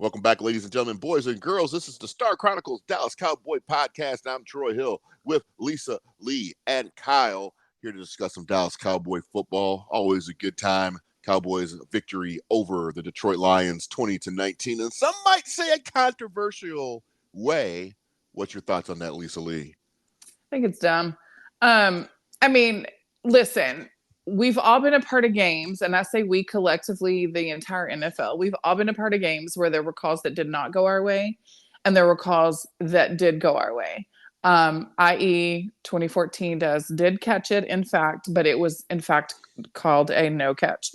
Welcome back, ladies and gentlemen, boys and girls. This is the Star Chronicles Dallas Cowboy podcast. I'm Troy Hill with Lisa, Lee, and Kyle here to discuss some Dallas Cowboy football. Always a good time. Cowboys victory over the Detroit Lions 20-19. And some might say a controversial way. What's your thoughts on that, Lisa Lee? I think it's dumb. Listen, we've all been a part of games, and I say we collectively, the entire NFL, we've all been a part of games where there were calls that did not go our way, and there were calls that did go our way. I.e., 2014 did catch it, in fact, but it was, in fact, called a no catch.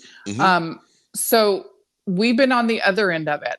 So we've been on the other end of it.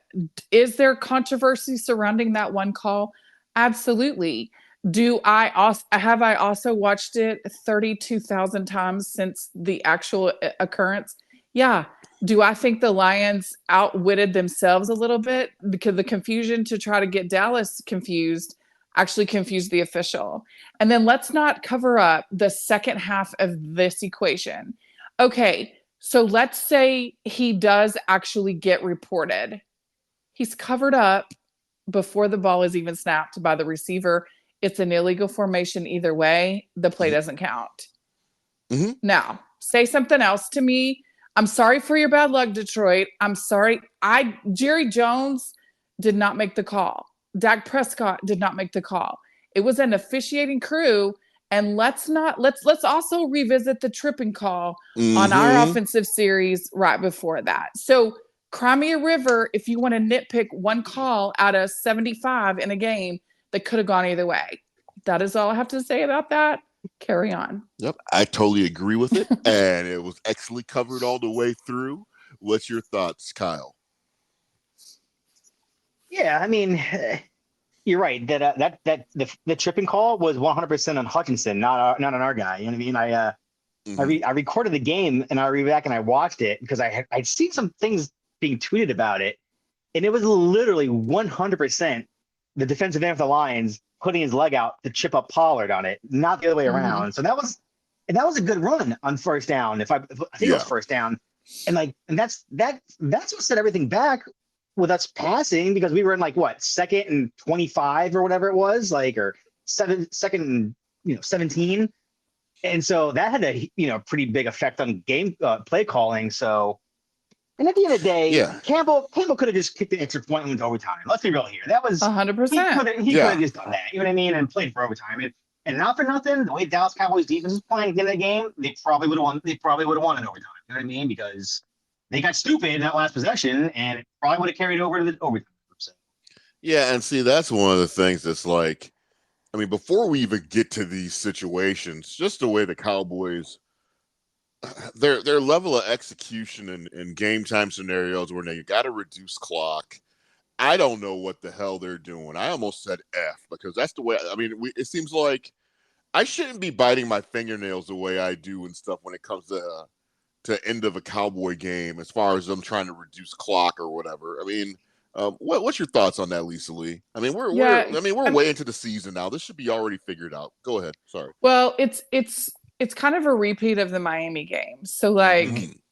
Is there controversy surrounding that one call? Absolutely. Have I also watched it 32,000 times since the actual occurrence? Yeah. Do I think the Lions outwitted themselves a little bit? Because the confusion to try to get Dallas confused actually confused the official. And then let's not cover up the second half of this equation. Okay, so let's say he does actually get reported. He's covered up before the ball is even snapped by the receiver. It's an illegal formation either way. The play doesn't count. Now, say something else to me. I'm sorry for your bad luck, Detroit. I'm sorry. Jerry Jones did not make the call. Dak Prescott did not make the call. It was an officiating crew. And let's also revisit the tripping call on our offensive series right before that. So cry me a river if you want to nitpick one call out of 75 in a game that could have gone either way. That is all I have to say about that. Carry on. Yep, I totally agree with it. And it was excellently covered all the way through. What's your thoughts, Kyle? Yeah, I mean, you're right. That the tripping call was 100% on Hutchinson, not on our guy. You know what I mean? I recorded the game and I read back and I watched it because I'd seen some things being tweeted about it, and it was literally 100% the defensive end of the Lions putting his leg out to chip up Pollard on it, not the other way around. So that was a good run on first down. I think it was first down, and that's what set everything back with us passing, because we were in second and 25 or whatever it was, or second and 17, and so that had a pretty big effect on game play calling. So. And at the end of the day, Campbell could have just kicked an extra point and went to overtime. Let's be real here. That was 100%. He could have just done that. You know what I mean? And played for overtime. And not for nothing, the way Dallas Cowboys defense was playing at the end of the game, they probably would have won. They probably would have won in overtime. You know what I mean? Because they got stupid in that last possession, and it probably would have carried over to the overtime. Yeah, and see, that's one of the things that's before we even get to these situations, just the way the Cowboys. Their level of execution in game time scenarios where you got to reduce clock. I don't know what the hell they're doing. I almost said F because that's the way. It seems like I shouldn't be biting my fingernails the way I do and stuff when it comes to end of a Cowboy game, as far as them trying to reduce clock or whatever. What's your thoughts on that, Lisa Lee? We're way into the season now. This should be already figured out. Go ahead. Sorry. Well, it's kind of a repeat of the Miami game. So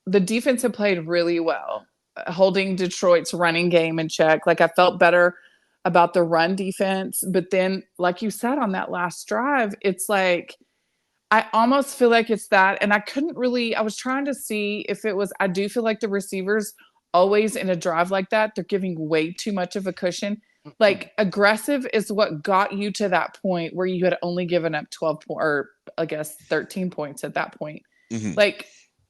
the defense had played really well, holding Detroit's running game in check. I felt better about the run defense, but then like you said on that last drive, it's I almost feel like it's that. And I was trying to see if it was, I do feel like the receivers always in a drive like that, they're giving way too much of a cushion. Aggressive is what got you to that point where you had only given up 12 or I guess 13 points at that point.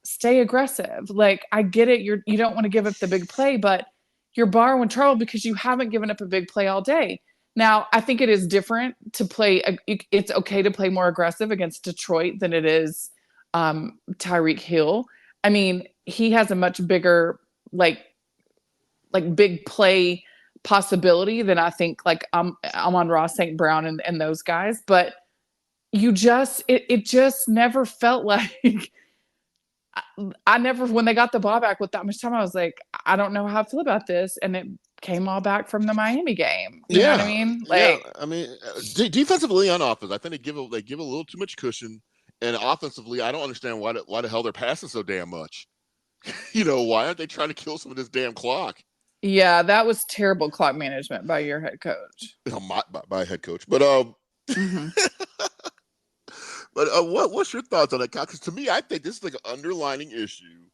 Stay aggressive. I get it. You don't want to give up the big play, but you're borrowing trouble because you haven't given up a big play all day. Now, I think it is different to play. It's okay to play more aggressive against Detroit than it is Tyreek Hill. He has a much bigger, big play possibility than I think Amon-Ra St. Brown and those guys, but it just never felt like when they got the ball back with that much time, I was like, I don't know how I feel about this. And it came all back from the Miami game. You know what I mean? Defensively on offense, I think they give a little too much cushion, and offensively, I don't understand why the hell they're passing so damn much. Why aren't they trying to kill some of this damn clock? Yeah, that was terrible clock management by your head coach. My head coach. But Mm-hmm. but what's your thoughts on that? Because to me, I think this is like an underlining issue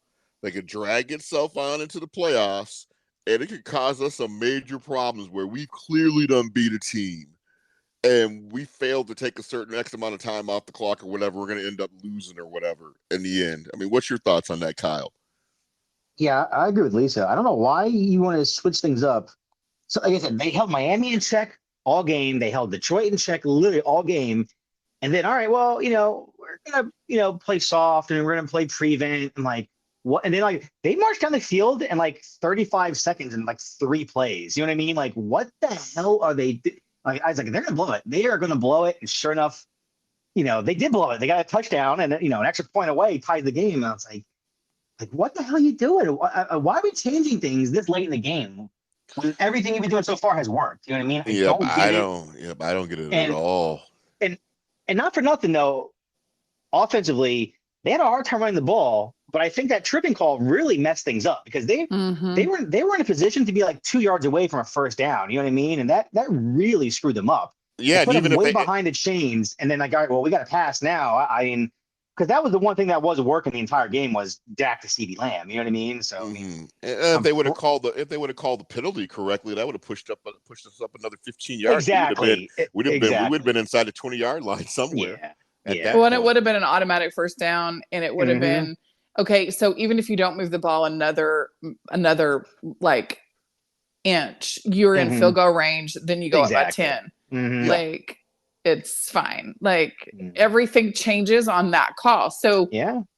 that could drag itself on into the playoffs, and it could cause us some major problems where we clearly done beat a team, and we failed to take a certain X amount of time off the clock or whatever. We're going to end up losing or whatever in the end. I mean, what's your thoughts on that, Kyle? Yeah, I agree with Lisa. I don't know why you want to switch things up. So, like I said, they held Miami in check all game. They held Detroit in check literally all game. And then, all right, well, we're gonna, play soft and we're gonna play prevent and like what? And then like they marched down the field in like 35 seconds and like 3 plays. You know what I mean? Like, what the hell are they? Like, I was like, they're gonna blow it. They are gonna blow it. And sure enough, they did blow it. They got a touchdown and an extra point away tied the game. And I was like, what the hell are you doing? Why are we changing things this late in the game when everything you've been doing so far has worked? You know what I mean? I don't get it at all. And not for nothing though, offensively, they had a hard time running the ball, but I think that tripping call really messed things up because they were in a position to be like 2 yards away from a first down. You know what I mean? And that really screwed them up. Yeah, put them way behind the chains, and then like, all right, well, we got to pass now. I mean, because that was the one thing that wasn't working the entire game was Dak to CeeDee Lamb. You know what I mean? So I mean, if they would have called the penalty correctly, that would have pushed us up another 15 yards. Exactly. We would have been inside the 20-yard line somewhere. Yeah. Well, and it would have been an automatic first down, and it would have been okay. So even if you don't move the ball another like inch, you're in field goal range. Then you go up by 10. Like it's fine. Like everything changes on that call. So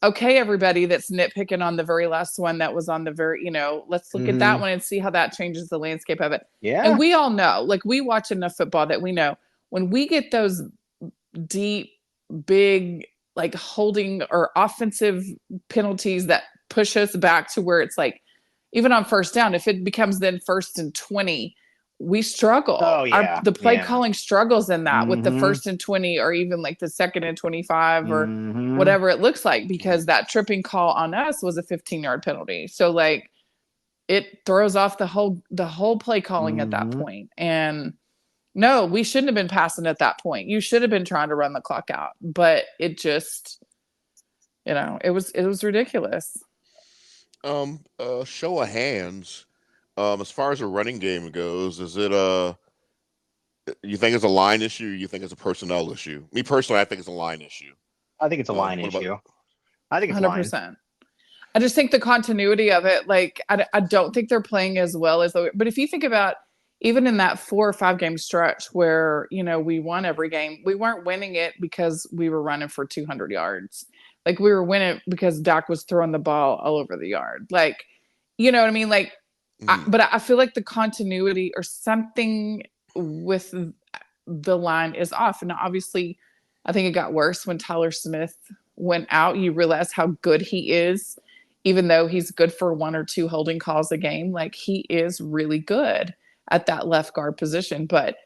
okay, everybody that's nitpicking on the very last one that was on the very, let's look at that one and see how that changes the landscape of it. Yeah. And we all know, like we watch enough football that we know when we get those deep, big, like holding or offensive penalties that push us back to where it's like, even on first down, if it becomes then 1st and 20, we struggle. Oh, yeah. The play calling struggles in that with the 1st and 20 or even like the 2nd and 25 or whatever it looks like, because that tripping call on us was a 15-yard penalty. So like it throws off the whole play calling at that point. And no, we shouldn't have been passing at that point. You should have been trying to run the clock out, but it just, it was ridiculous. Show of hands. As far as a running game goes, is it you think it's a line issue? Or you think it's a personnel issue? Me personally, I think it's a line issue. I think it's a line issue. I think it's 100%. I just think the continuity of it, like I don't think they're playing as well as but if you think about even in that 4 or 5 game stretch where we won every game, we weren't winning it because we were running for 200 yards. Like we were winning because Dak was throwing the ball all over the yard. Like, you know what I mean? Like, but I feel like the continuity or something with the line is off. And obviously, I think it got worse when Tyler Smith went out. You realize how good he is, even though he's good for 1 or 2 holding calls a game. Like he is really good at that left guard position. But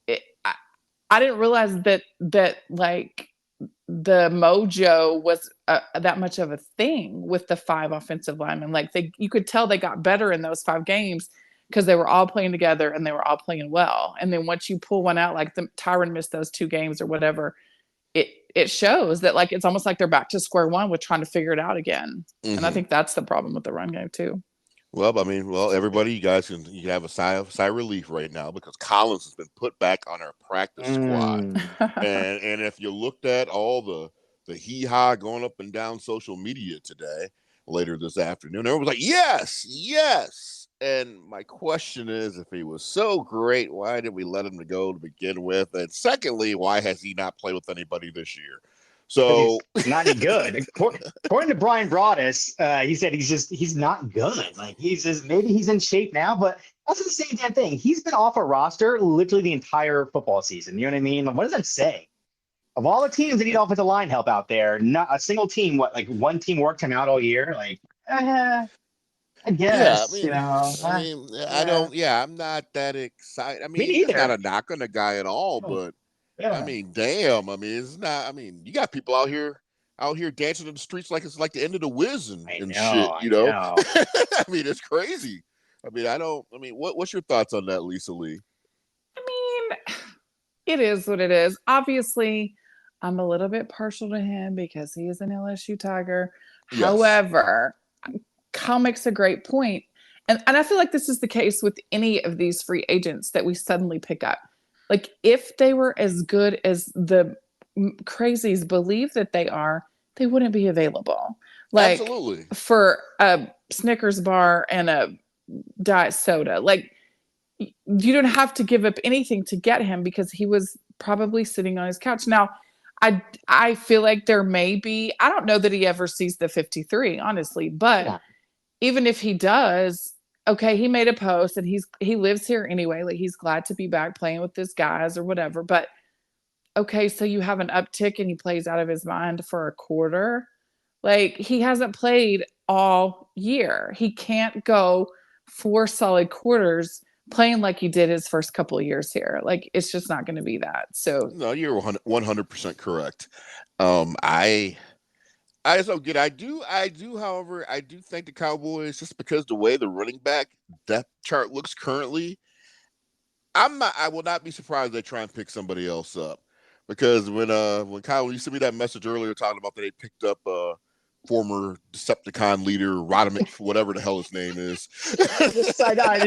I didn't realize that like the mojo was that much of a thing with the 5 offensive linemen. Like you could tell they got better in those 5 games because they were all playing together and they were all playing well. And then once you pull one out, like Tyron missed those 2 games or whatever, it shows that like it's almost like they're back to square one with trying to figure it out again. And I think that's the problem with the run game too. Well, I mean, everybody, you can have a sigh of relief right now because Collins has been put back on our practice squad. And if you looked at all the hee-haw going up and down social media today, later this afternoon, everyone was like, yes. And my question is, if he was so great, why did we let him go to begin with? And secondly, why has he not played with anybody this year? So he's not any good. According to Brian Broaddus, he said he's not good. Like maybe he's in shape now, but that's the same damn thing. He's been off a roster literally the entire football season. You know what I mean? Like, what does that say? Of all the teams that need offensive line help out there, not a single team. One team worked him out all year? Like, I guess. I don't. Yeah, I'm not that excited. I mean, Me it's not a knock on the guy at all, but. Yeah. I mean, damn. I mean, it's not. I mean, you got people out here dancing in the streets like it's like the end of the whiz and shit. I mean, it's crazy. What's your thoughts on that, Lisa Lee? I mean, it is what it is. Obviously, I'm a little bit partial to him because he is an LSU Tiger. Yes. However, Kyle makes a great point. And I feel like this is the case with any of these free agents that we suddenly pick up. Like, if they were as good as the crazies believe that they are, they wouldn't be available. Like, Absolutely. for a Snickers bar and a diet soda. Like, you don't have to give up anything to get him because he was probably sitting on his couch. Now, I feel like there may be, I don't know that he ever sees the 53, honestly, but even if he does, okay, he made a post and he lives here anyway. Like, he's glad to be back playing with his guys or whatever. But okay, so you have an uptick and he plays out of his mind for a quarter. Like, he hasn't played all year. He can't go 4 solid quarters playing like he did his first couple of years here. Like, it's just not going to be that. So no, you're 100% correct. I just don't get it. I do, however, I do think the Cowboys, just because the way the running back depth chart looks currently, I will not be surprised if they try and pick somebody else up. Because when Kyle, you sent me that message earlier talking about that they picked up former Decepticon leader Roderick, whatever the hell his name is.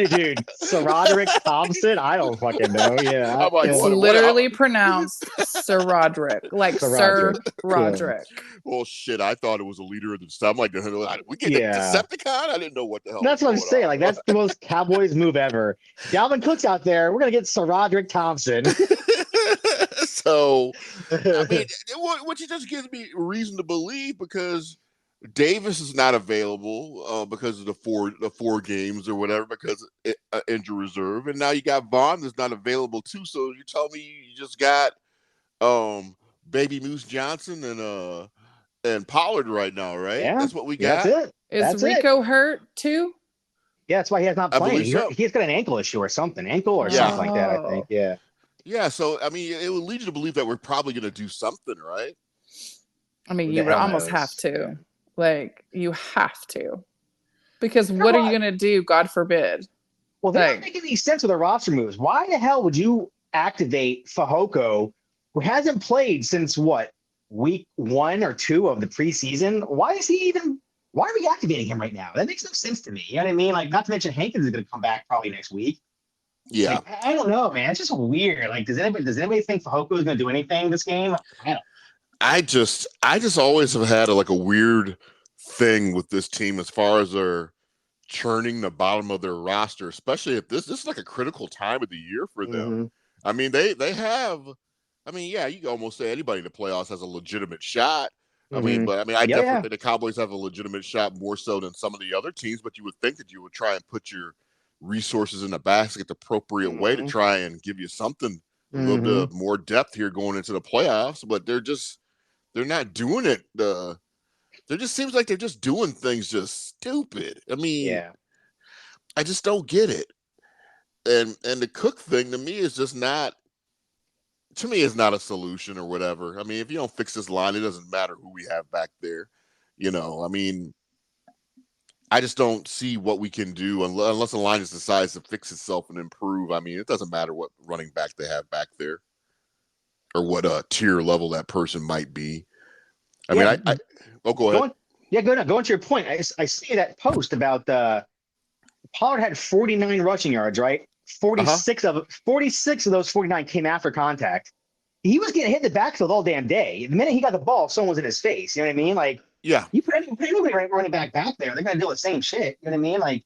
Dude, Sir Roderick Thompson. I don't fucking know. Yeah, I'm like, it's literally pronounced Sir Roderick, like Sir Roderick. Yeah. Well, shit, I thought it was a leader of the stuff. I'm like, we get a Decepticon? I didn't know what the hell. That's what I'm saying. Like, that's the most Cowboys move ever. Dalvin Cook's out there. We're gonna get Sir Roderick Thompson. So, I mean, which just gives me reason to believe, because Davis is not available because of the four games or whatever, because of injury reserve, and now you got Vaughn that's not available too. So you tell me you just got Baby Moose Johnson and Pollard right now, right? Yeah, that's what we got. That's it. Is Rico hurt too? Yeah, that's why he's not playing. So. He's got an ankle issue or something, something like that. I think. Yeah. Yeah, so I mean, it would lead you to believe that we're probably going to do something, right? I mean, you would almost have to. Like, you have to. Because what are you going to do, God forbid? Well, they don't make any sense with the roster moves. Why the hell would you activate Fehoko, who hasn't played since, week 1 or 2 of the preseason? Why are we activating him right now? That makes no sense to me. You know what I mean? Like, not to mention Hankins is going to come back probably next week. Yeah. Like, I don't know, man. It's just weird. Like, does anybody think Fehoko is going to do anything this game? I just always have had a weird thing with this team as far as their churning the bottom of their roster, especially if this is like a critical time of the year for them. Mm-hmm. I mean, they have. I mean, yeah, you can almost say anybody in the playoffs has a legitimate shot. Mm-hmm. I mean, but I mean, I definitely think the Cowboys have a legitimate shot more so than some of the other teams. But you would think that you would try and put your resources in the basket the appropriate way to try and give you something, a little bit of more depth here going into the playoffs. But they're not doing it. There just seems like they're just doing things just stupid. I mean, I just don't get it. And the Cook thing to me is just not. To me, it's not a solution or whatever. I mean, if you don't fix this line, it doesn't matter who we have back there. You know, I mean, I just don't see what we can do unless the line just decides to fix itself and improve. I mean, it doesn't matter what running back they have back there or what tier level that person might be. I mean, go ahead. Go into your point. I see that post about Pollard had 49 rushing yards, right? 46 of those 49 came after contact. He was getting hit in the backfield all damn day. The minute he got the ball, someone was in his face. You know what I mean? Like, you put anybody running back there, they're gonna do the same shit. You know what I mean? Like,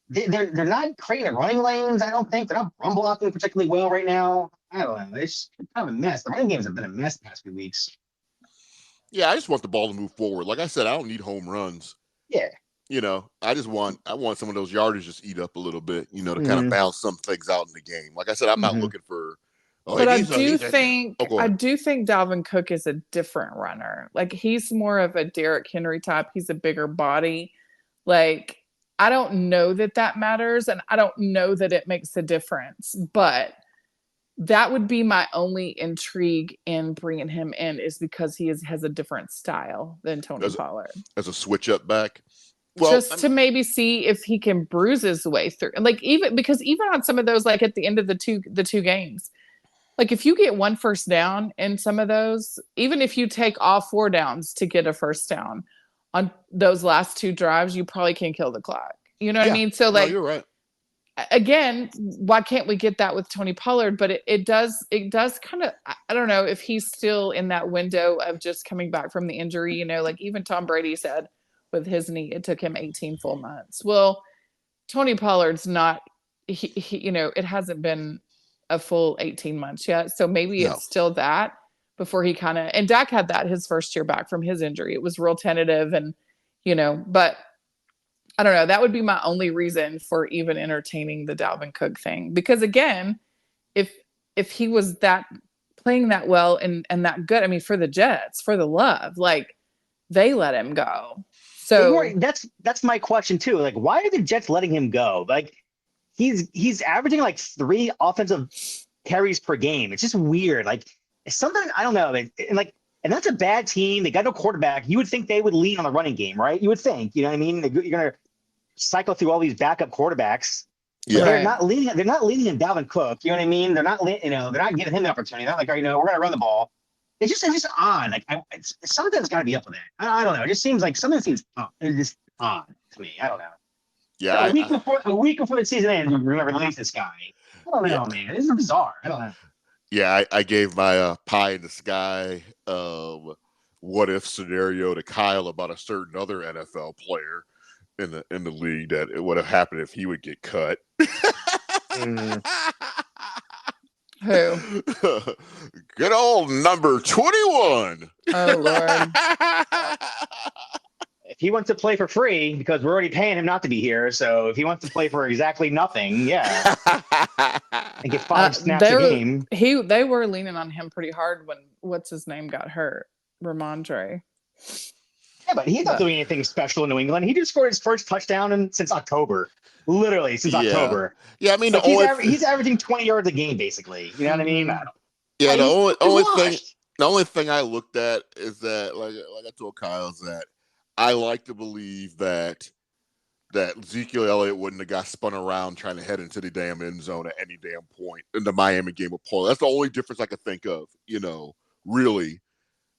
they're not creating running lanes. I don't think they're not run blocking particularly well right now. I don't know. It's kind of a mess. The running games have been a mess the past few weeks. Yeah, I just want the ball to move forward. Like I said, I don't need home runs. Yeah. You know, I want some of those yardage just eat up a little bit, you know, to kind of balance some things out in the game. Like I said, I'm not looking for. But I do think Dalvin Cook is a different runner. Like, he's more of a Derrick Henry type. He's a bigger body. Like, I don't know that matters, and I don't know that it makes a difference. But that would be my only intrigue in bringing him in, is because he has a different style than Tony Pollard. As a switch up back. Well, to maybe see if he can bruise his way through. Like even on some of those, like at the end of the two games, like if you get one first down in some of those, even if you take all 4 downs to get a first down on those last 2 drives, you probably can kill the clock. You know what I mean? So no, like, you're right. again, why can't we get that with Tony Pollard? But it does kind of, I don't know if he's still in that window of just coming back from the injury. You know, like even Tom Brady said with his knee, it took him 18 full months. Well, Tony Pollard's not, he you know, it hasn't been a full 18 months yet. So maybe No. it's still that before he kind of, and Dak had that his first year back from his injury. It was real tentative and, you know, but I don't know. That would be my only reason for even entertaining the Dalvin Cook thing. Because again, if he was that playing that well and that good, I mean, for the Jets, for the love, like they let him go. So that's my question too. Like, why are the Jets letting him go? Like, he's averaging like 3 offensive carries per game. It's just weird. Like, it's something I don't know. And that's a bad team. They got no quarterback. You would think they would lean on the running game, right? You would think. You know what I mean? You're gonna cycle through all these backup quarterbacks. Yeah. They're not leaning in Dalvin Cook. You know what I mean? They're not they're not giving him the opportunity. They're not like, we're gonna run the ball. It's just odd. Like something's got to be up with it. I don't know. It just seems like something seems it's just odd to me. I don't know. Yeah. So a week before the season ends, we're gonna release this guy. I don't know, man. This is bizarre. I don't know. Yeah, I gave my pie in the sky what if scenario to Kyle about a certain other NFL player in the league that it would have happened if he would get cut. Who? Good old number 21. Oh Lord. If he wants to play for free, because we're already paying him not to be here, so if he wants to play for exactly nothing, yeah, and get 5 snaps a game. They were leaning on him pretty hard when what's his name got hurt, Ramondre. Yeah, but he's not doing anything special in New England. He just scored his first touchdown since October. Literally since October. Yeah, I mean, like he's averaging 20 yards a game, basically. You know what I mean? Yeah, the only thing I looked at is that, like I told Kyle, is that I like to believe that Ezekiel Elliott wouldn't have got spun around trying to head into the damn end zone at any damn point in the Miami game of Paul. That's the only difference I could think of, really,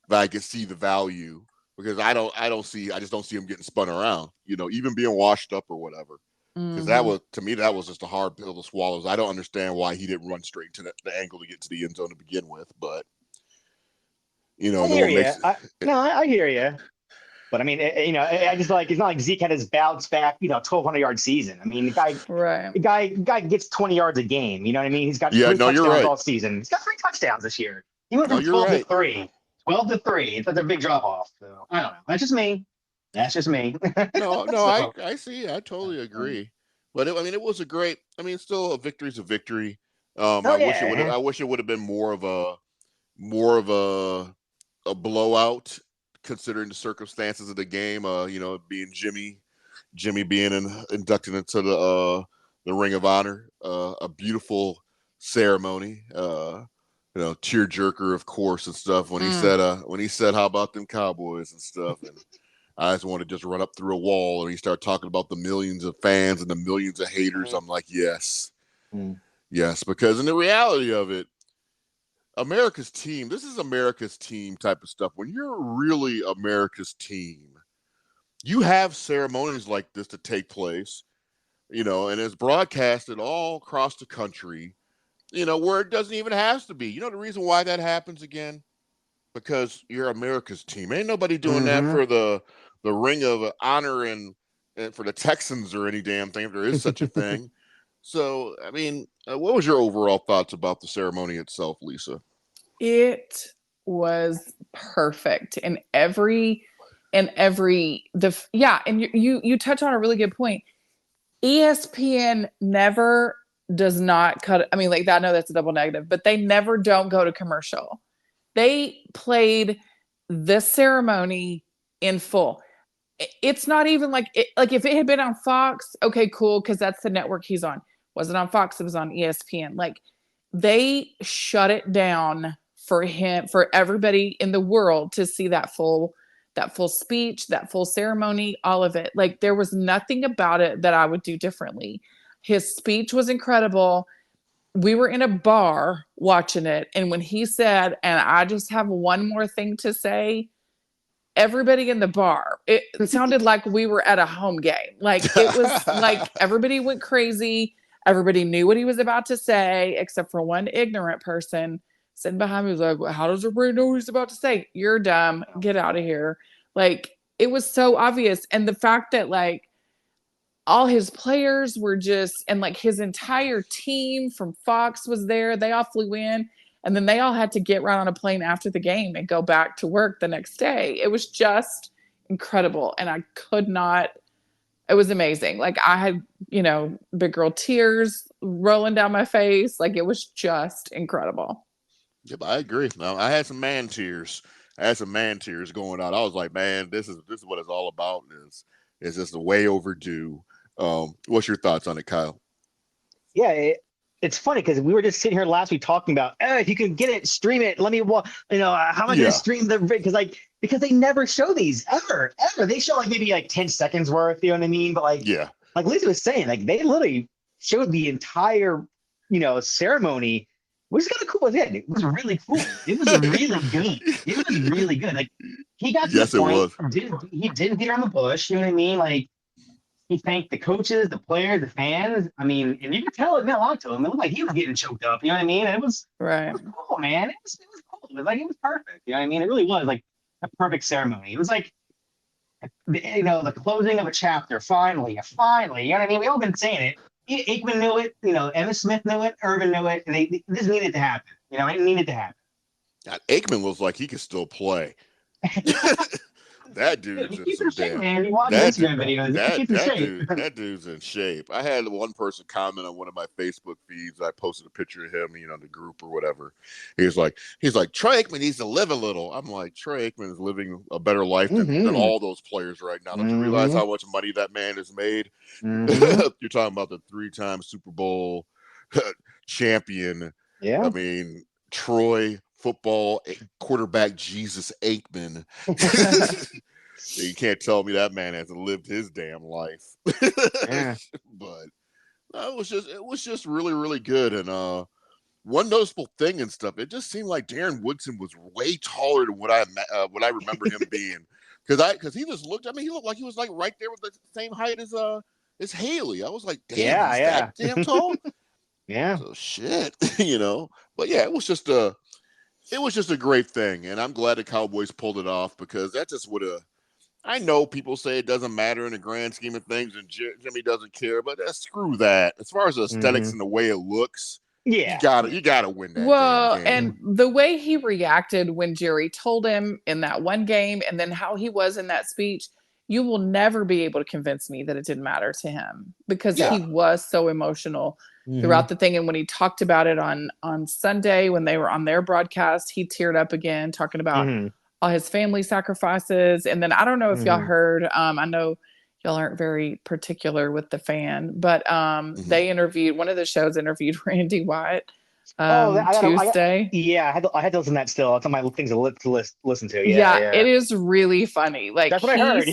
that I could see the value, because I just don't see him getting spun around, even being washed up or whatever. Because that was just a hard pill to swallow. I don't understand why he didn't run straight to the angle to get to the end zone to begin with. But I hear you. I hear you. But I mean, I just it's not like Zeke had his bounce back, 1,200 yard season. I mean, the guy gets 20 yards a game. You know what I mean? He's got 3 touchdowns all season. He's got 3 touchdowns this year. He went from 12 to 3. 12 to 3. It's a big drop off. So I don't know. That's just me. No, I see. I totally agree. But it was a great. Still a victory's a victory. I wish it would have been more of a blowout, considering the circumstances of the game. Being Jimmy being inducted into the Ring of Honor, a beautiful ceremony. Tearjerker, of course, and stuff. When he said, "How about them Cowboys?" and stuff, and I just want to just run up through a wall, and he started talking about the millions of fans and the millions of haters. I'm like, yes, yes, because in the reality of it, America's team, this is America's team type of stuff. When you're really America's team, you have ceremonies like this to take place, and it's broadcasted all across the country, where it doesn't even have to be. The reason why that happens again? Because you're America's team. Ain't nobody doing that for the Ring of Honor and for the Texans or any damn thing, if there is such a thing. So, what was your overall thoughts about the ceremony itself, Lisa? It was perfect and you touch on a really good point. ESPN never does not cut. I know that's a double negative, but they never don't go to commercial. They played this ceremony in full. It's not even like if it had been on Fox, okay, cool, because that's the network he's on. Wasn't on Fox, it was on ESPN. Like, they shut it down for him, for everybody in the world to see that full that full speech, that full ceremony, all of it. Like there was nothing about it that I would do differently. His speech was incredible. We were in a bar watching it. And when he said, and I just have one more thing to say, everybody in the bar, it sounded like we were at a home game. Like it was like everybody went crazy. Everybody knew what he was about to say, except for one ignorant person sitting behind me was like, well, how does everybody know what he's about to say? You're dumb. Get out of here. Like it was so obvious. And the fact that like all his players were just, and like his entire team from Fox was there. They all flew in, and then they all had to get right on a plane after the game and go back to work the next day. It was just incredible. And I could not, it was amazing. Like I had, big girl tears rolling down my face. Like it was just incredible. Yep, I agree. Now, I had some man tears. I had some man tears going on. I was like, man, this is what it's all about. Is just way overdue. What's your thoughts on it, Kyle? Yeah, it's funny because we were just sitting here last week talking about, if you can get it, stream it. Let me, how am I going to stream the? Because they never show these ever. They show like maybe like 10 seconds worth. You know what I mean? But like Lisa was saying, like they literally showed the entire, ceremony. Which is kind of cool. Again, it was really cool. It was really good. It was really good. Like he got to the point. He didn't beat around the bush. You know what I mean? Like he thanked the coaches, the players, the fans. I mean, and you could tell it meant a lot to him. It looked like he was getting choked up. You know what I mean? And it was cool, man. It was cool. It was perfect. You know what I mean? It really was like a perfect ceremony. It was like the closing of a chapter. Finally. You know what I mean? We all been saying it. Aikman knew it, Emmitt Smith knew it, Irvin knew it, and this needed to happen. It needed to happen. God, Aikman looks like he could still play. That dude's in some shape, man. You watch Instagram videos. That dude's in shape. I had one person comment on one of my Facebook feeds. I posted a picture of him, in the group or whatever. He's like, Troy Aikman needs to live a little. I'm like, Troy Aikman is living a better life than all those players right now. Don't you realize how much money that man has made? You're talking about the 3-time Super Bowl champion. Yeah. I mean, Troy football quarterback Jesus Aikman. You can't tell me that man hasn't lived his damn life. Yeah. But it was just really, really good. And one noticeable thing and stuff, it just seemed like Darren Woodson was way taller than what I remember him being. Because he just looked, he looked like he was like right there with the same height as Haley. I was like, damn, he's that damn tall. Yeah. So shit, But yeah, it was just a great thing, and I'm glad the Cowboys pulled it off because that just would have. I know people say it doesn't matter in the grand scheme of things, and Jimmy doesn't care, but screw that. As far as the aesthetics and the way it looks, you gotta win that. Well, damn game. And the way he reacted when Jerry told him in that one game, and then how he was in that speech, you will never be able to convince me that it didn't matter to him because he was so emotional throughout the thing. And when he talked about it on Sunday, when they were on their broadcast, he teared up again, talking about all his family sacrifices. And then I don't know if y'all heard, I know y'all aren't very particular with the fan, but they interviewed, one of the shows interviewed Randy White Tuesday. I had to listen to that still. It's on my things to listen to. Yeah, it is really funny. Like that's what I heard.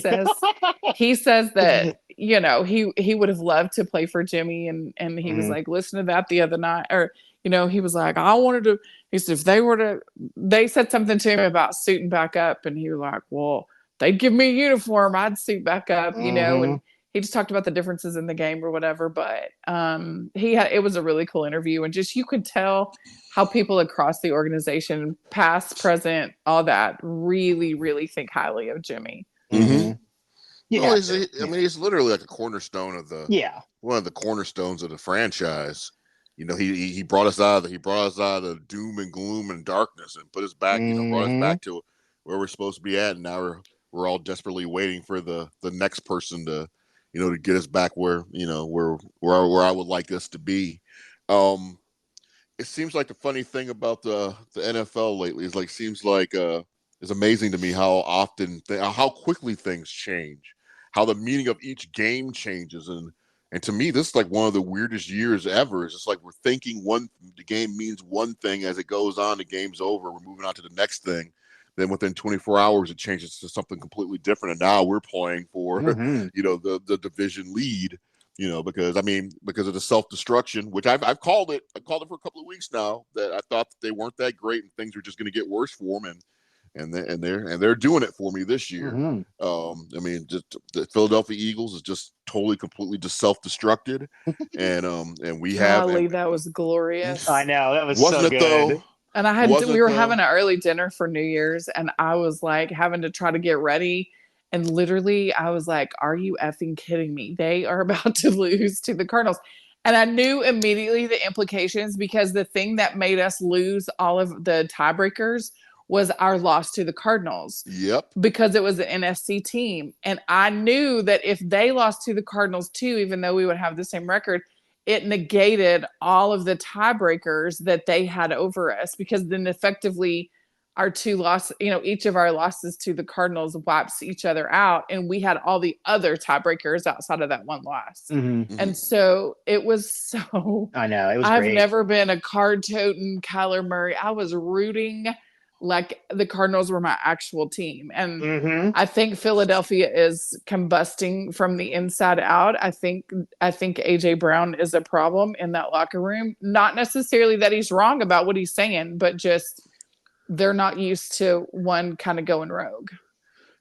He says that, he would have loved to play for Jimmy, and he was like, listen to that the other night, or he was like, he said, if they said something to him about suiting back up, and he was like, well, they'd give me a uniform, I'd suit back up, and he just talked about the differences in the game or whatever. But it was a really cool interview, and just you could tell how people across the organization, past, present, all that, really, really think highly of Jimmy. Yeah, well, he's literally like a cornerstone of one of the cornerstones of the franchise. He brought us out of the doom and gloom and darkness and put us back, brought us back to where we're supposed to be at. And now we're all desperately waiting for the next person to get us back where I would like us to be. It seems like the funny thing about the NFL lately is it's amazing to me how often how quickly things change, how the meaning of each game changes. And to me, this is like one of the weirdest years ever. It's just like we're thinking the game means one thing as it goes on, the game's over, we're moving on to the next thing. then within 24 hours it changes to something completely different, and now we're playing for the division lead. Because of the self-destruction, which I've called it. I called it for a couple of weeks now, that I thought that they weren't that great and things were just going to get worse for them, and they're doing it for me this year. Just the Philadelphia Eagles is just completely just self-destructed, and we have. That was glorious. I know, that was wasn't so it good. though? And we were having an early dinner for New Year's, and I was like having to try to get ready. And literally, I was like, are you effing kidding me? They are about to lose to the Cardinals. And I knew immediately the implications, because the thing that made us lose all of the tiebreakers was our loss to the Cardinals. Yep. Because it was an NFC team. And I knew that if they lost to the Cardinals too, even though we would have the same record, it negated all of the tiebreakers that they had over us, because then effectively our two losses, each of our losses to the Cardinals wipes each other out. And we had all the other tiebreakers outside of that one loss. And so it was so, I know, it was I've great. never been a card-toting Kyler Murray. I was rooting like the Cardinals were my actual team. And I think Philadelphia is combusting from the inside out. I think AJ Brown is a problem in that locker room. Not necessarily that he's wrong about what he's saying, but just they're not used to one kind of going rogue.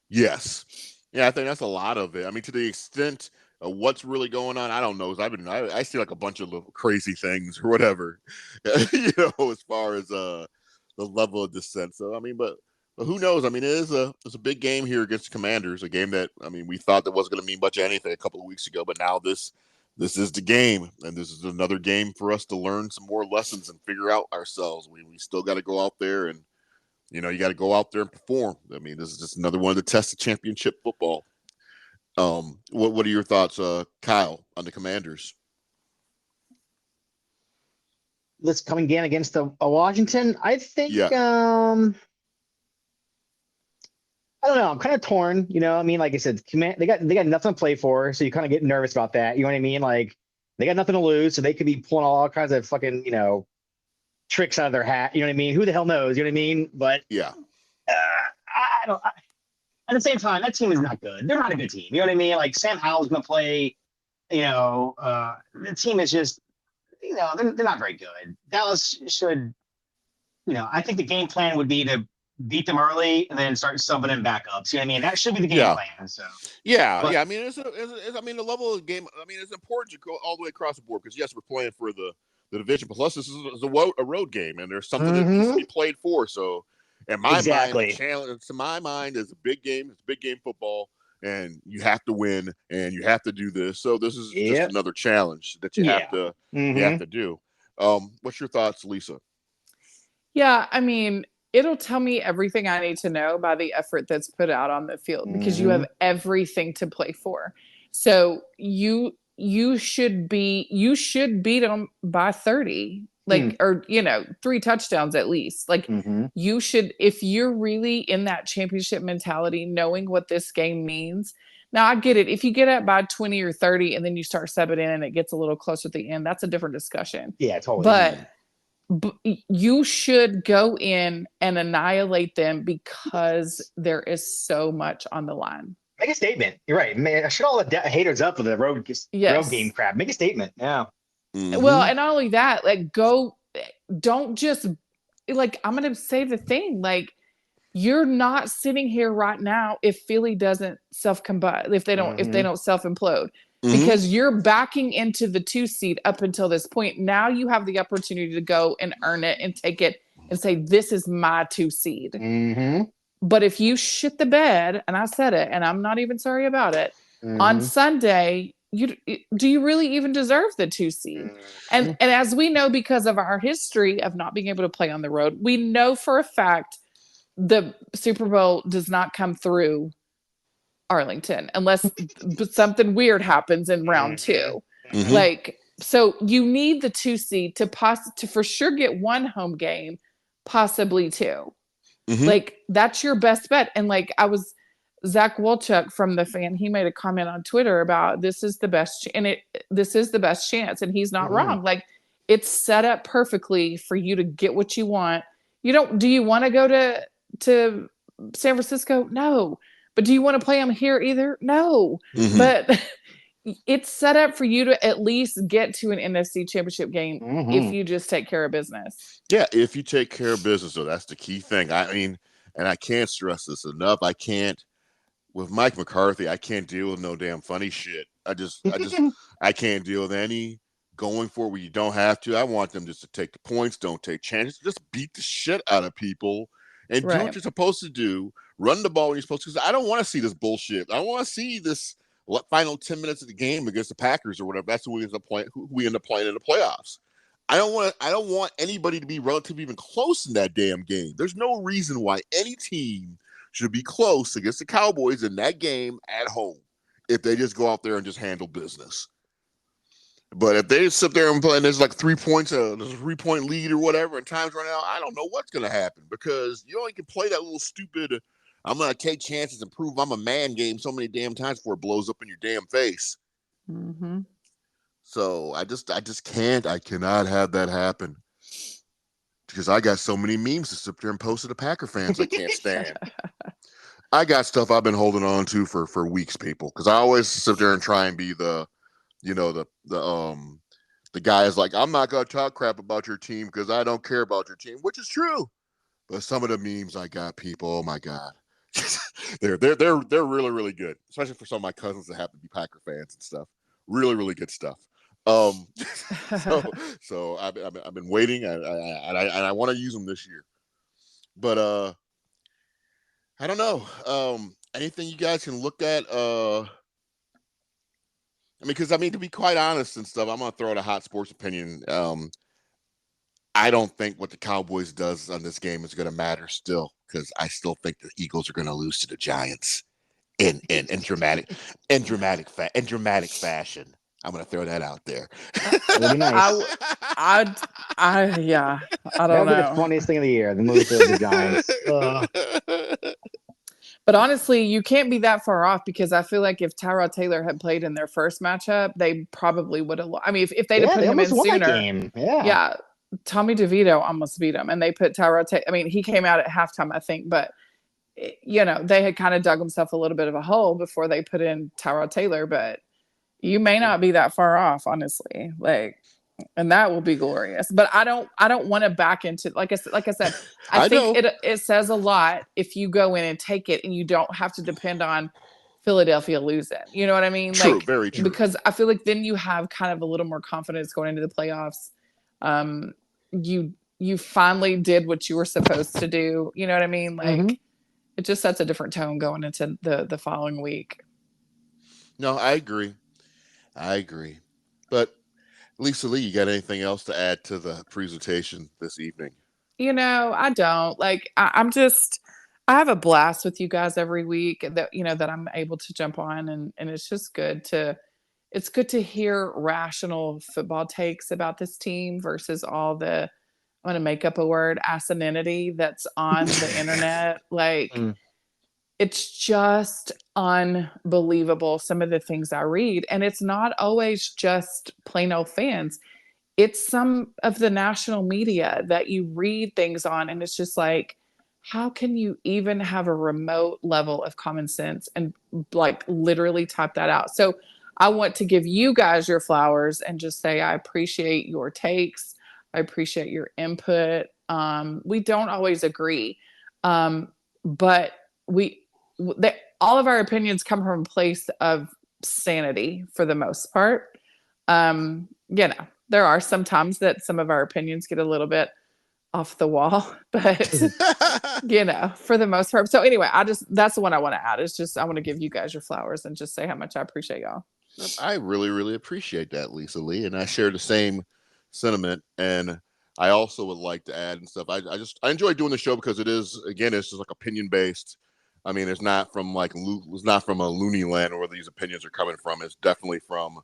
Yes. Yeah, I think that's a lot of it. To the extent of what's really going on, I don't know. I see like a bunch of little crazy things or whatever, as far as the level of dissent. So, but who knows? It's a big game here against the Commanders, a game that, we thought that wasn't going to mean much of anything a couple of weeks ago, but now this is the game, and this is another game for us to learn some more lessons and figure out ourselves. We still got to go out there and, you got to go out there and perform. This is just another one of the tests of championship football. What are your thoughts, Kyle, on the Commanders? Let's come again against the Washington. I think, I don't know. I'm kind of torn. Like I said, they got nothing to play for, so you kind of get nervous about that. You know what I mean? Like, they got nothing to lose, so they could be pulling all kinds of fucking, tricks out of their hat. You know what I mean? Who the hell knows? You know what I mean? But yeah, I don't. At the same time, that team is not good. They're not a good team. You know what I mean? Like, Sam Howell's going to play. The team is just, they're not very good. Dallas should, I think the game plan would be to beat them early and then start subbing in backups. You know what I mean? That should be the game plan. So the level of the game. It's important to go all the way across the board, because yes, we're playing for the division, plus this is a road game, and there's something that needs to be played for. So, in my mind, the challenge to my mind is a big game. It's big game football, and you have to win, and you have to do this. So this is just another challenge that you have to do. What's your thoughts, Lisa? Yeah, it'll tell me everything I need to know by the effort that's put out on the field, because you have everything to play for. So you should beat them by 30, or 3 touchdowns at least. Like, you should, if you're really in that championship mentality, knowing what this game means. Now, I get it. If you get up by 20 or 30 and then you start subbing in and it gets a little closer at the end, that's a different discussion. Yeah, totally. But you should go in and annihilate them, because there is so much on the line. Make a statement. You're right. Man, shut all the haters up with the road game crap. Make a statement. Yeah. Well, and not only that, don't just, I'm going to say the thing, you're not sitting here right now if Philly doesn't self-combust, if they don't self-implode, because you're backing into the 2 seed up until this point. Now you have the opportunity to go and earn it and take it and say, this is my 2 seed. But if you shit the bed, and I said it, and I'm not even sorry about it, on Sunday, do you really even deserve the 2 seed? And as we know, because of our history of not being able to play on the road, we know for a fact the Super Bowl does not come through Arlington unless something weird happens in round 2. So you need the 2 seed to for sure get 1 home game, possibly 2. That's your best bet. And Zach Wolchuk from The Fan, he made a comment on Twitter about this is the best, this is the best chance, and he's not wrong. It's set up perfectly for you to get what you want. Do you want to go to San Francisco? No. But do you want to play them here either? No. Mhm. But it's set up for you to at least get to an NFC championship game if you just take care of business. Yeah, if you take care of business, though, that's the key thing. I mean, and I can't stress this enough. I can't with Mike McCarthy. I can't deal with no damn funny shit. I can't deal with any going for it where you don't have to. I want them just to take the points, don't take chances, just beat the shit out of people and do what you're supposed to do. Run the ball when you're supposed to. Because I don't want to see this bullshit. I don't want to see this final 10 minutes of the game against the Packers or whatever. That's who we end up playing in the playoffs. I don't want anybody to be relatively even close in that damn game. There's no reason why any team should be close against the Cowboys in that game at home if they just go out there and just handle business. But if they sit there and play and there's like 3 points, there's a 3-point lead or whatever, and time's running out, I don't know what's going to happen because you only can play that little stupid, I'm going to take chances and prove I'm a man game so many damn times before it blows up in your damn face. Mm-hmm. So I cannot have that happen because I got so many memes to sit there and post to the Packer fans I can't stand. I got stuff I've been holding on to for weeks, people, because I always sit there and try and be the guy is like, I'm not gonna talk crap about your team because I don't care about your team, which is true. But some of the memes I got, people, oh my god, they're really really good, especially for some of my cousins that happen to be Packer fans and stuff. Really really good stuff. So I've been waiting, and I want to use them this year, but I don't know. Anything you guys can look at? Because to be quite honest and stuff, I'm gonna throw out a hot sports opinion. I don't think what the Cowboys does on this game is gonna matter still, because I still think the Eagles are gonna lose to the Giants in dramatic fashion. I'm gonna throw that out there. That'd be nice. I don't That'd be the know. funniest thing of the year. The movie to the Giants. But honestly, you can't be that far off because I feel like if Tyrod Taylor had played in their first matchup, they probably would have. I mean, if they'd have put him in won that sooner, game. Yeah. Tommy DeVito almost beat him, and they put Tyrod Taylor. I mean, he came out at halftime, I think, but they had kind of dug himself a little bit of a hole before they put in Tyrod Taylor. But you may not be that far off, honestly. And that will be glorious. But I don't want to back into, like I said, I think it says a lot if you go in and take it and you don't have to depend on Philadelphia losing. You know what I mean? True, very true. Because I feel like then you have kind of a little more confidence going into the playoffs. You finally did what you were supposed to do. You know what I mean? It just sets a different tone going into the following week. No, I agree. But Lisa Lee, you got anything else to add to the presentation this evening? I don't. I have a blast with you guys every week that I'm able to jump on, and it's just good to hear rational football takes about this team versus all the, I'm going to make up a word, asininity that's on the internet. It's just unbelievable, some of the things I read. And it's not always just plain old fans. It's some of the national media that you read things on, and it's just like, how can you even have a remote level of common sense and literally type that out? So I want to give you guys your flowers and just say I appreciate your takes. I appreciate your input. We don't always agree, but all of our opinions come from a place of sanity for the most part. There are some times that some of our opinions get a little bit off the wall, but for the most part. So anyway, that's the one I want to add. Is just I want to give you guys your flowers and just say how much I appreciate y'all. I really, really appreciate that, Lisa Lee, and I share the same sentiment. And I also would like to add and stuff. I enjoy doing the show because it's just like opinion based. I mean, it's not from a loony land where these opinions are coming from. It's definitely from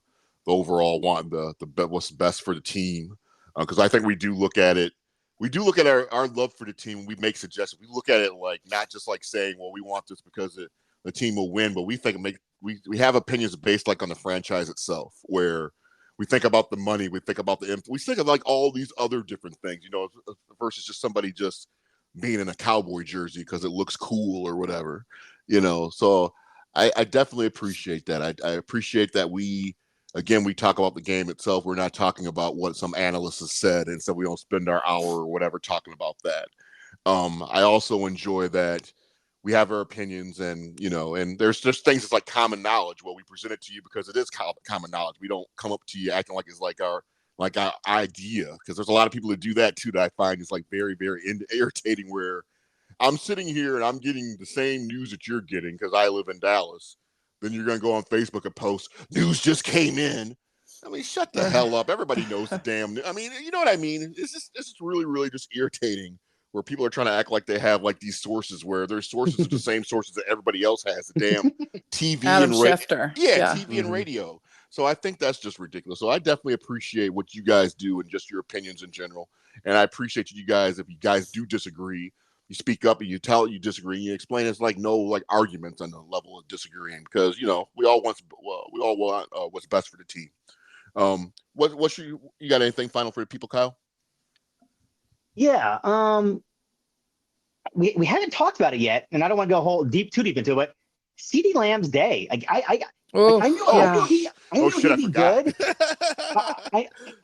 the overall what's best for the team. Because I think we do look at it. We do look at our love for the team. We make suggestions. We look at it not just saying, well, we want this because the team will win, but we think we have opinions based on the franchise itself, where we think about the money, we think about we think of all these other different things, versus just somebody just being in a Cowboy jersey because it looks cool or whatever, you know. So I definitely appreciate that. I appreciate that we talk about the game itself. We're not talking about what some analyst has said, and so we don't spend our hour or whatever talking about that. I also enjoy that we have our opinions, and and there's just things that's like common knowledge. Well, we present it to you because it is common knowledge. We don't come up to you acting like it's like our idea, because there's a lot of people that do that too that I find is like very, very irritating, where I'm sitting here and I'm getting the same news that you're getting because I live in Dallas. Then you're going to go on Facebook and post, news just came in. I mean, shut the hell up. Everybody knows the damn news. I mean, you know what I mean? This is really, really just irritating, where people are trying to act like they have like these sources where their sources are the same sources that everybody else has. The damn TV Adam and Schefter. yeah, TV and radio. So I think that's just ridiculous. So I definitely appreciate what you guys do and just your opinions in general. And I appreciate you guys. If you guys do disagree, you speak up and you tell you disagree. And you explain it's like no like arguments on the level of disagreeing, because we all want what's best for the team. What's you got anything final for the people, Kyle? Yeah. We haven't talked about it yet, and I don't want to go too deep into it. CeeDee Lamb's day. I knew he'd be good.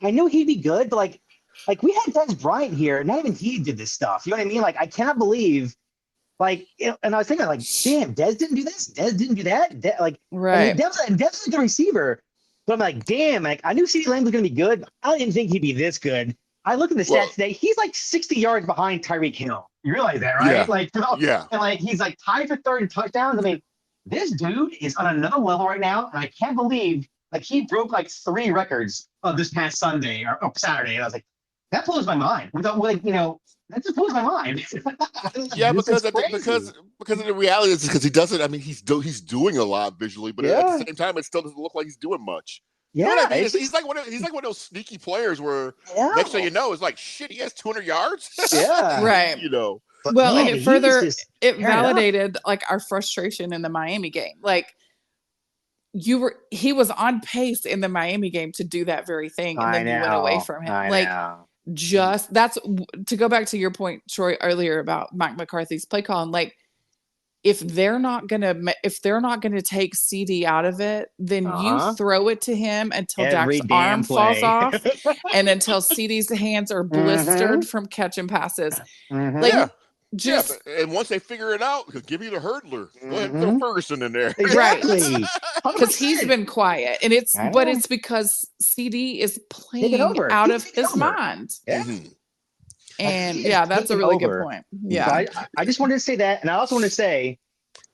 I knew he'd be good, but like we had Des Bryant here, not even he did this stuff. You know what I mean? Like I cannot believe, and I was thinking like, damn, Des didn't do this, Des didn't do that. Right. Des was a receiver, but I'm like, damn, like I knew CeeDee Lamb was gonna be good. I didn't think he'd be this good. I looked at the stats today. He's like 60 yards behind Tyreek Hill. You realize that, right? Yeah. And like he's like tied for third in touchdowns. I mean, this dude is on another level right now, and I can't believe like he broke like 3 records this past Sunday or Saturday, and I was like, that blows my mind. That just blows my mind. Yeah, because of the reality is because he doesn't. I mean, he's doing a lot visually, but at the same time, it still doesn't look like he's doing much. Yeah, you know what I mean? He's like one of those sneaky players where next thing you know, it's like shit. He has 200 yards. Yeah, right. But well, man, and it validated like our frustration in the Miami game. Like he was on pace in the Miami game to do that very thing, and then you went away from him. That's to go back to your point, Troy, earlier about Mike McCarthy's play calling. Like, if they're not gonna take CD out of it, then you throw it to him until Dak's arm falls off, and until CD's hands are blistered from catching passes. Like, and once they figure it out, he'll give you the hurdler. Go ahead and throw Ferguson in there, exactly, because he's been quiet, and it's because CD is playing out of his mind. Yeah. And that's a really good point. Yeah. So I just wanted to say that. And I also want to say,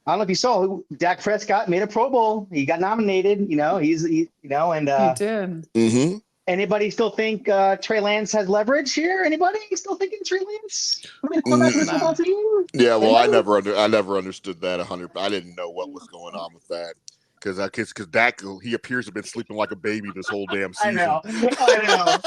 I don't know if you saw, Dak Prescott made a Pro Bowl. He got nominated, and he did. Mm-hmm. Anybody still think Trey Lance has leverage here? Anybody still thinking Trey Lance? Yeah, well, I never understood that 100. I didn't know what was going on with that. Because Dak, he appears to have been sleeping like a baby this whole damn season. I know.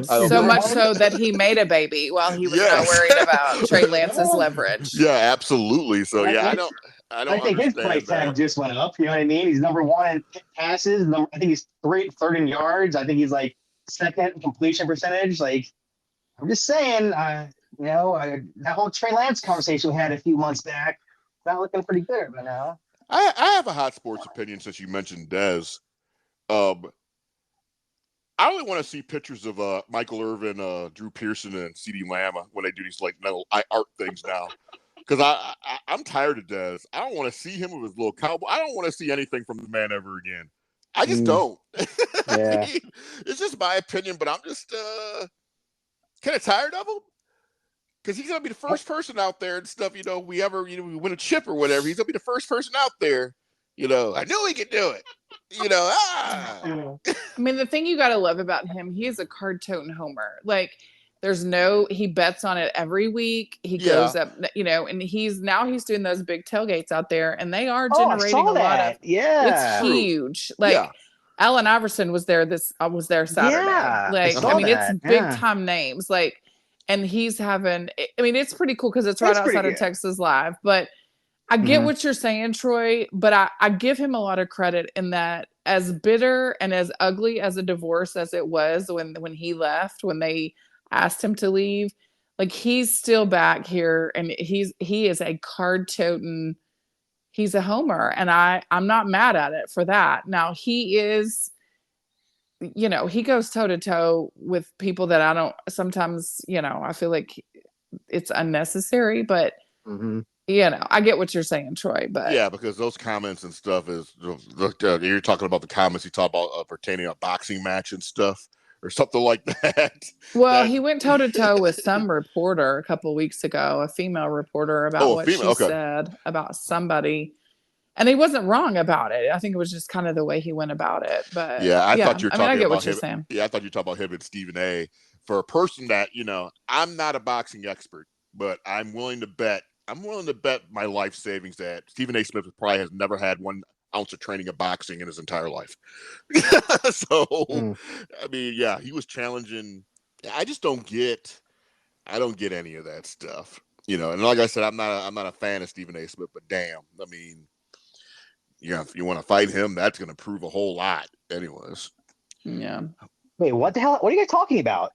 So much so that he made a baby while he was not worried about Trey Lance's leverage. Yeah, absolutely. So I don't. I think his price tag just went up. You know what I mean? He's number 1 in passes. I think he's third in yards. I think he's like second in completion percentage. Like, I'm just saying, that whole Trey Lance conversation we had a few months back, not looking pretty good right now. I have a hot sports opinion since you mentioned Dez. I only want to see pictures of Michael Irvin, Drew Pearson, and CeeDee Lamb when they do these like little art things now. Because I'm tired of Dez. I don't want to see him with his little cowboy. I don't want to see anything from the man ever again. I just don't. Yeah. It's just my opinion, but I'm just kind of tired of him. Because he's gonna be the first person out there and stuff. We we win a chip or whatever. He's gonna be the first person out there. I knew he could do it. I mean, the thing you gotta love about him, he is a card-toting homer. Like, he bets on it every week. He goes up, and he's doing those big tailgates out there, and they are generating a lot of. Yeah, it's huge. Like, Allen Iverson was there. Was there Saturday. Yeah, it's big time names. Like. And he's having, I mean, it's pretty cool because it's right outside of Texas Live. But I get what you're saying, Troy, but I give him a lot of credit in that, as bitter and as ugly as a divorce as it was when he left, when they asked him to leave, Like he's still back here, and he is a card toting. He's a homer, and I'm not mad at it for that. Now he is, he goes toe to toe with people that I don't sometimes, I feel like it's unnecessary, but I get what you're saying, Troy, but yeah, because those comments and stuff is you're talking about the comments he talked about pertaining to a boxing match and stuff or something like that. Well, he went toe to toe with some reporter a couple weeks ago, a female reporter, about what she said about somebody. And he wasn't wrong about it. I think it was just kind of the way he went about it. But yeah, I thought you were talking I get about what you're saying. Yeah, I thought you were talking about him and Stephen A. For a person that, I'm not a boxing expert, but I'm willing to bet my life savings that Stephen A. Smith probably has never had 1 ounce of training of boxing in his entire life. So, I mean, yeah, he was challenging. I don't get any of that stuff, and like I said, I'm not a fan of Stephen A. Smith, but damn, I mean, if you want to fight him, that's going to prove a whole lot anyways. Yeah. Wait, what the hell? What are you guys talking about?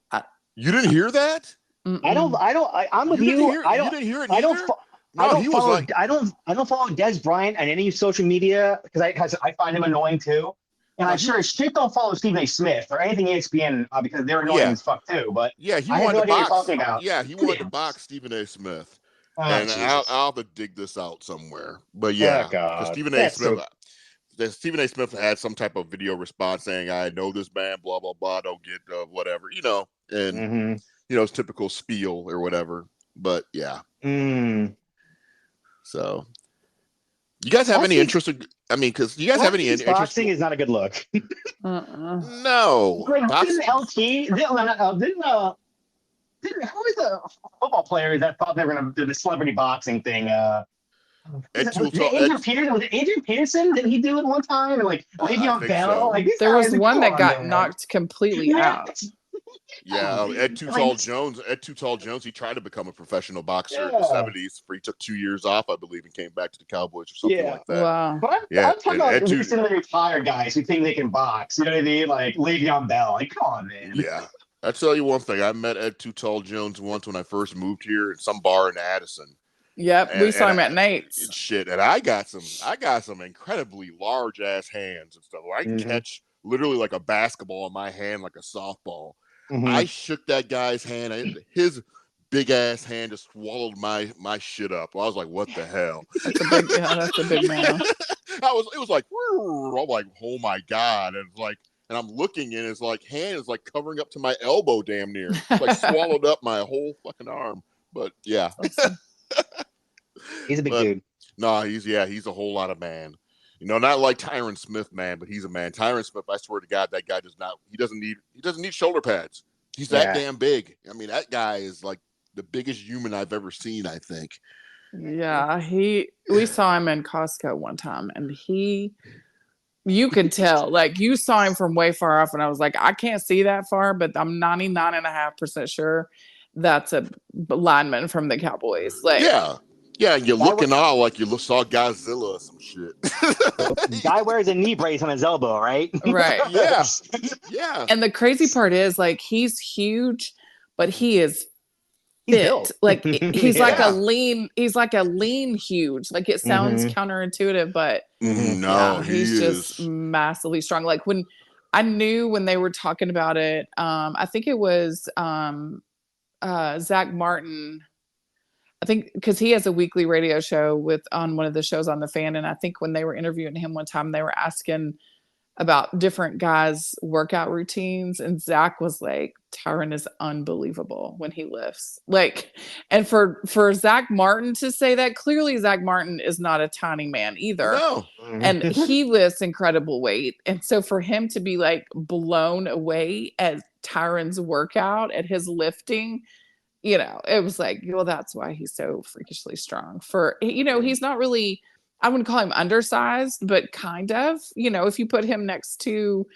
You didn't hear that? I'm with you. I don't hear it either? I don't follow Des Bryant on any social media because I find him annoying too. And I sure as shit don't follow Stephen A. Smith or anything ESPN because they're annoying as fuck too. But yeah, he I wanted have no idea to box. what you're talking about. Yeah, he wanted to box Stephen A. Smith. And I'll have to dig this out somewhere. But yeah, Stephen A. Smith had some type of video response saying, "I know this man, blah blah blah, don't get whatever," and his typical spiel or whatever. But yeah. So, you guys have any interest? Because you guys have any interest? Boxing is not a good look. No. Didn't LT? Who was the football player that thought they were going to do the celebrity boxing thing? Adrian Peterson? Did he do it one time? And Le'Veon Bell? So. There was one that got knocked completely out. Yeah, Ed Too Tall Jones. He tried to become a professional boxer in the 70s. He took 2 years off, I believe, and came back to the Cowboys or something like that. Wow. But I'm talking about recently retired guys who think they can box. You know what I mean? Like Le'Veon Bell. Come on, man. Yeah. I'll tell you one thing. I met Ed Too Tall Jones once when I first moved here in some bar in Addison. Yep, we saw him at Nate's. Shit, and I got some incredibly large ass hands and stuff. I can catch literally like a basketball in my hand, like a softball. I shook that guy's hand. His big ass hand just swallowed my shit up. I was like, "What the hell?" That's a big man. It was like, I'm like, "Oh my god!" And it's like. And I'm looking, and his hand is covering up to my elbow, damn near, swallowed up my whole fucking arm. But yeah, he's a big dude. No, he's a whole lot of man. Not like Tyron Smith, man, but he's a man. Tyron Smith, I swear to God, that guy doesn't need shoulder pads. He's that damn big. I mean, that guy is like the biggest human I've ever seen, I think. Yeah, we saw him in Costco one time, and you could tell, you saw him from way far off, and I was like, I can't see that far, but I'm 99.5% sure that's a lineman from the Cowboys. Yeah, and you're looking all like you saw Godzilla or some shit. Guy wears a knee brace on his elbow, right? Right. Yeah. And the crazy part is, he's huge, but he is fit. He's like a lean huge. It sounds counterintuitive, but no, he's just massively strong. When I knew when they were talking about it, I think it was Zach Martin. I think because he has a weekly radio show on one of the shows on the Fan, and I think when they were interviewing him one time, they were asking about different guys' workout routines, and Zach was like, Tyron is unbelievable when he lifts. And for Zach Martin to say that, clearly Zach Martin is not a tiny man either. No. And he lifts incredible weight. And so for him to be blown away at Tyron's workout, at his lifting, it was that's why he's so freakishly strong. He's not really, I wouldn't call him undersized, but kind of, if you put him next to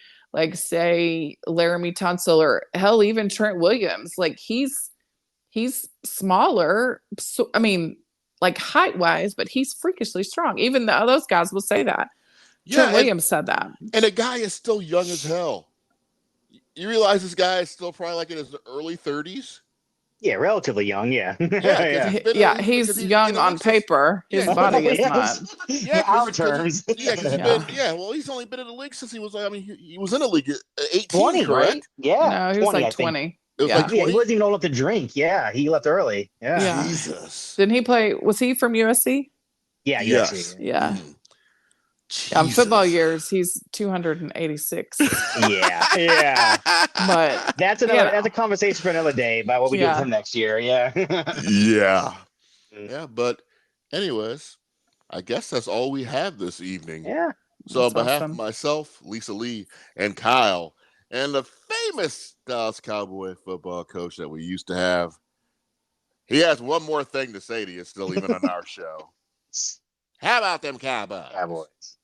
say Laramie Tunsil or hell, even Trent Williams, he's smaller. So, I mean, height wise, but he's freakishly strong. Even though those guys will say that. Yeah, Trent Williams said that. And the guy is still young as hell. You realize this guy is still probably in his early 30s? Yeah, relatively young. Yeah. He's young on paper. His body is not. In our terms. Well, he's only been in the league since he was. I mean, he was in the league at 18, 20, correct? right? Yeah. No, he was 20, like I think. 20. It was like 20? Yeah, he wasn't even old enough to drink. Yeah, he left early. Yeah. Jesus. Didn't he play? Was he from USC? Yeah, Yes. USC. Yeah. Jesus. Football years, he's 286. Yeah. But That's a conversation for another day about what we do with him next year. Yeah. Yeah. But anyways, I guess that's all we have this evening. Yeah. So on behalf of myself, Lisa Lee, and Kyle, and the famous Dallas Cowboy football coach that we used to have, he has one more thing to say to you still, even on our show. How about them Cowboys?